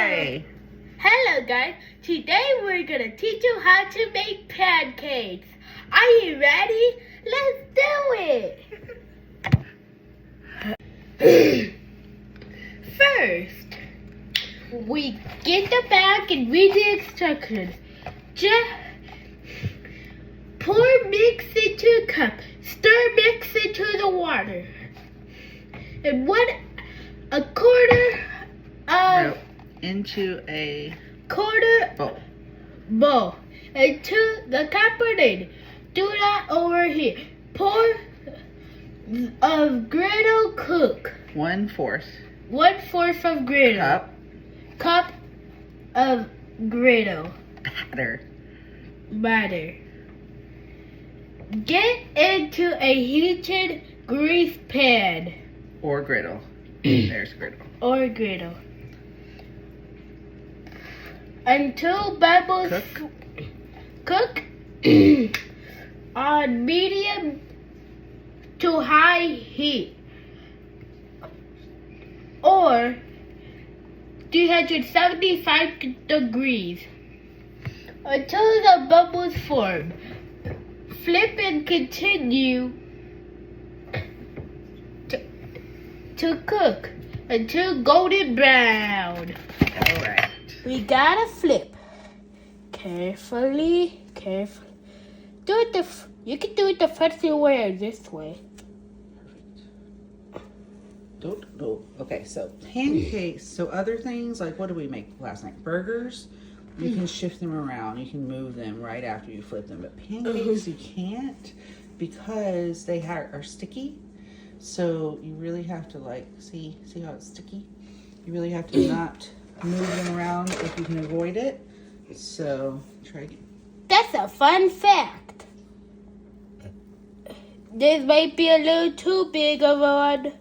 Hi! Hello guys, today we're gonna teach you how to make pancakes. Are you ready? Let's do it! First, we get the bag and read the instructions. Just pour mix into a cup. Stir mix into the water. And a quarter of into a quarter bowl into the carbonated. Do that over here. Pour of griddle cook. 1/4 1/4 of griddle. Cup of griddle. Batter. Get into a heated grease pan. Or griddle. There's griddle. Or griddle. Until bubbles cook on medium to high heat or 375 degrees until the bubbles form. Flip and continue to cook until golden brown. All right. We gotta flip carefully. Do it you can do it the fancy way or this way. Okay, so pancakes. So other things, like what did we make last night? Burgers. You can shift them around. You can move them right after you flip them. But pancakes, you can't because they are sticky. So you really have to see how it's sticky? You really have to not move them around if you can avoid it. So try again. That's a fun fact. This might be a little too big of a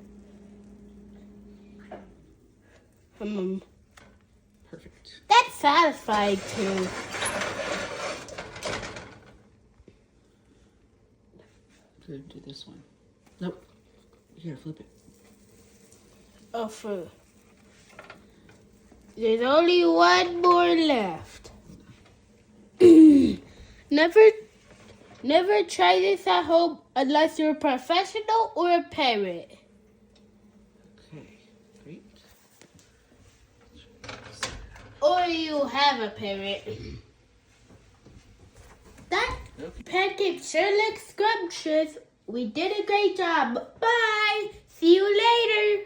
one. Perfect. That's satisfying too. Do this one. Nope. You gotta flip it. Oh, for there's only one more left. Never try this at home unless you're a professional or a parent. Okay, great. Or you have a parent. That pancake sure looks scrumptious. We did a great job. Bye. See you later.